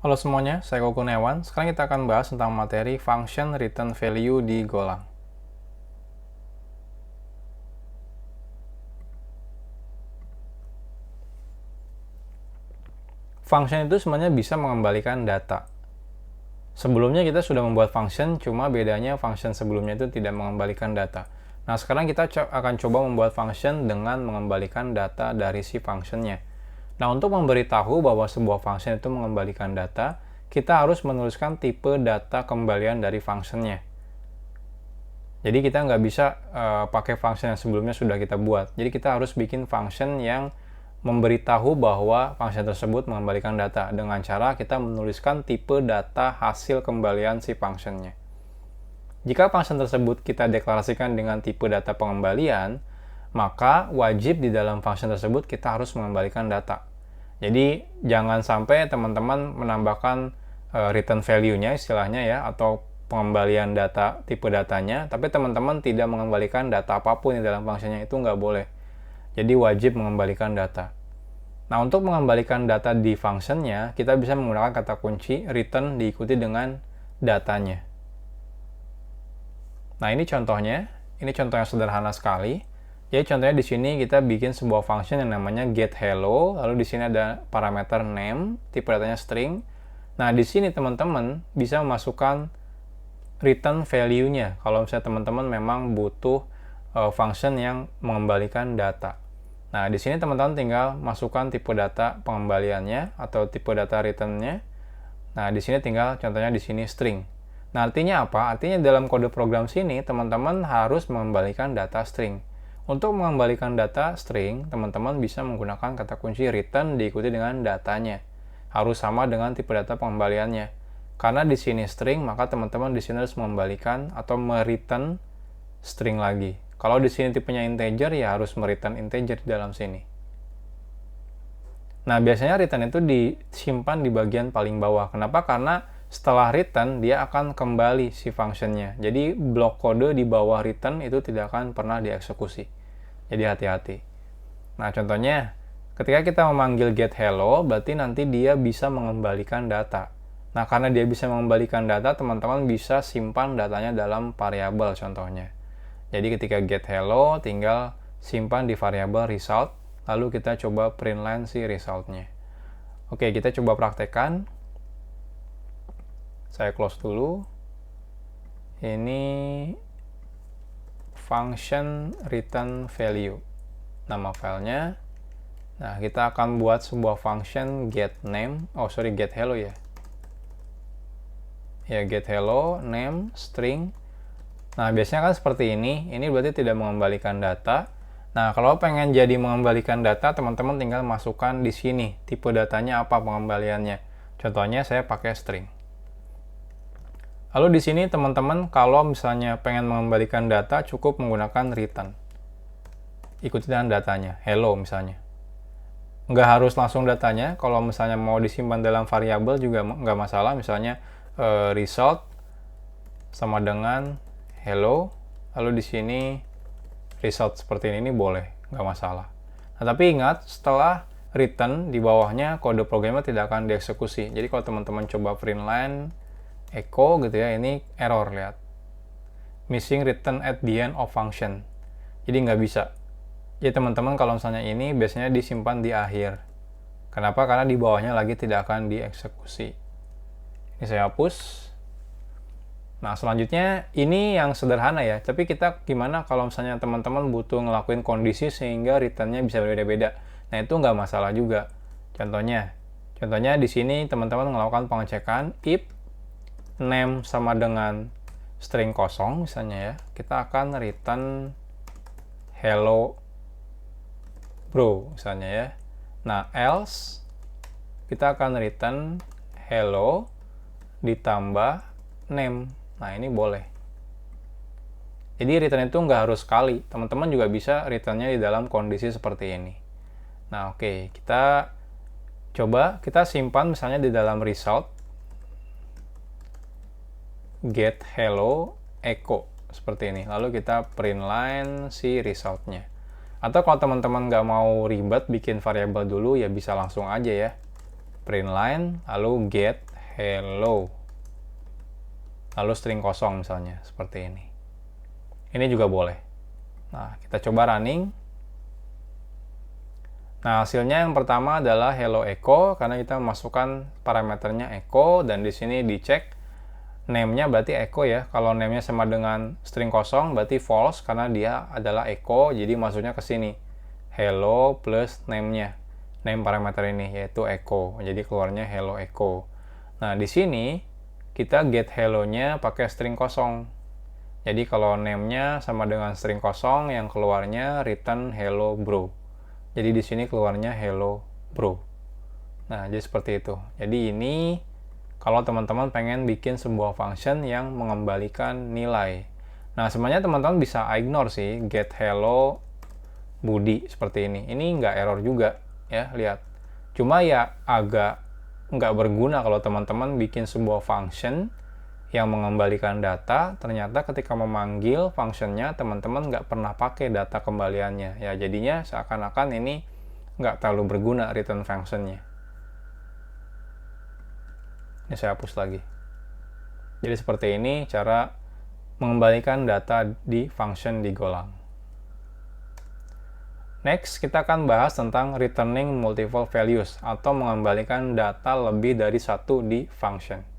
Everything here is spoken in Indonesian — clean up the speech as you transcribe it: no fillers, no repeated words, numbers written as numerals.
Halo semuanya, saya Koko Kurniawan. Sekarang kita akan bahas tentang materi function return value di Golang. Function itu sebenarnya bisa mengembalikan data. Sebelumnya kita sudah membuat function, cuma bedanya function sebelumnya itu tidak mengembalikan data. Nah, sekarang kita akan coba membuat function dengan mengembalikan data dari si functionnya. Nah, untuk memberitahu bahwa sebuah function itu mengembalikan data, kita harus menuliskan tipe data kembalian dari functionnya. Jadi kita nggak bisa pakai function yang sebelumnya sudah kita buat. Jadi kita harus bikin function yang memberitahu bahwa function tersebut mengembalikan data dengan cara kita menuliskan tipe data hasil kembalian si functionnya. Jika function tersebut kita deklarasikan dengan tipe data pengembalian, maka wajib di dalam function tersebut kita harus mengembalikan data. Jadi jangan sampai teman-teman menambahkan return value-nya istilahnya ya, atau pengembalian data, tipe datanya, tapi teman-teman tidak mengembalikan data apapun di dalam fungsinya, itu nggak boleh. Jadi wajib mengembalikan data. Nah, untuk mengembalikan data di functionnya, kita bisa menggunakan kata kunci return diikuti dengan datanya. Nah, ini contohnya. Ini contoh yang sederhana sekali. Jadi contohnya di sini kita bikin sebuah function yang namanya getHello, lalu di sini ada parameter name, tipe datanya string. Nah, di sini teman-teman bisa memasukkan return value-nya kalau misalnya teman-teman memang butuh function yang mengembalikan data. Nah, di sini teman-teman tinggal masukkan tipe data pengembaliannya atau tipe data return-nya. Nah, di sini tinggal contohnya di sini string. Nah, artinya apa? Artinya dalam kode program sini teman-teman harus mengembalikan data string. Untuk mengembalikan data string, teman-teman bisa menggunakan kata kunci return diikuti dengan datanya. Harus sama dengan tipe data pengembaliannya. Karena di sini string, maka teman-teman di sini harus mengembalikan atau mereturn string lagi. Kalau di sini tipenya integer, ya harus mereturn integer di dalam sini. Nah, biasanya return itu disimpan di bagian paling bawah. Kenapa? Karena setelah return, dia akan kembali si functionnya. Jadi, blok kode di bawah return itu tidak akan pernah dieksekusi. Jadi, hati-hati. Nah, contohnya, ketika kita memanggil getHello, berarti nanti dia bisa mengembalikan data. Nah, karena dia bisa mengembalikan data, teman-teman bisa simpan datanya dalam variabel contohnya. Jadi ketika getHello, tinggal simpan di variabel result, lalu kita coba printline si resultnya. Oke, kita coba praktekkan. Saya close dulu. Ini function return value. Nama filenya. Nah, kita akan buat sebuah function getName. getHello ya. Ya, getHello, name, string. Nah, biasanya kan seperti ini. Ini berarti tidak mengembalikan data. Nah, kalau pengen jadi mengembalikan data, teman-teman tinggal masukkan di sini. Tipe datanya apa pengembaliannya. Contohnya saya pakai string. Lalu di sini teman-teman kalau misalnya pengen mengembalikan data, cukup menggunakan return. Ikuti dengan datanya. Hello misalnya. Nggak harus langsung datanya. Kalau misalnya mau disimpan dalam variabel juga nggak masalah. Misalnya result sama dengan hello, lalu di sini result seperti ini boleh, nggak masalah. Nah, tapi ingat, setelah return di bawahnya kode programnya tidak akan dieksekusi. Jadi kalau teman-teman coba printline echo gitu ya, ini error, lihat. Missing return at the end of function. Jadi nggak bisa. Jadi teman-teman kalau misalnya ini biasanya disimpan di akhir. Kenapa? Karena di bawahnya lagi tidak akan dieksekusi. Ini saya hapus. Nah, selanjutnya ini yang sederhana ya, tapi kita gimana kalau misalnya teman-teman butuh ngelakuin kondisi sehingga return-nya bisa berbeda-beda. Nah, itu nggak masalah juga. Contohnya di sini teman-teman melakukan pengecekan if name sama dengan string kosong misalnya ya, kita akan return hello bro misalnya ya. Nah, else kita akan return hello ditambah name. Nah, ini boleh. Jadi return itu nggak harus sekali. Teman-teman juga bisa return-nya di dalam kondisi seperti ini. Nah, oke. Kita coba, kita simpan misalnya di dalam result. getHello echo. Seperti ini. Lalu kita printline si result-nya. Atau kalau teman-teman nggak mau ribet bikin variabel dulu, ya bisa langsung aja ya. Printline, lalu get hello. Lalu string kosong misalnya, seperti ini. Ini juga boleh. Nah, kita coba running. Nah, hasilnya yang pertama adalah hello echo, karena kita memasukkan parameternya echo, dan di sini dicek name-nya berarti echo ya. Kalau name-nya sama dengan string kosong berarti false, karena dia adalah echo, jadi masuknya ke sini. Hello plus name-nya. Name parameter ini, yaitu echo. Jadi keluarnya hello echo. Nah, di sini kita get hello-nya pakai string kosong. Jadi kalau name-nya sama dengan string kosong, yang keluarnya return hello bro. Jadi di sini keluarnya hello bro. Nah, jadi seperti itu. Jadi ini kalau teman-teman pengen bikin sebuah function yang mengembalikan nilai. Nah, sebenarnya teman-teman bisa ignore sih get hello Budi seperti ini. Ini nggak error juga ya, lihat. Cuma ya agak nggak berguna kalau teman-teman bikin sebuah function yang mengembalikan data, ternyata ketika memanggil functionnya teman-teman nggak pernah pakai data kembaliannya. Ya jadinya seakan-akan ini nggak terlalu berguna return functionnya. Ini saya hapus lagi. Jadi seperti ini cara mengembalikan data di function di Golang. Next, kita akan bahas tentang returning multiple values atau mengembalikan data lebih dari satu di function.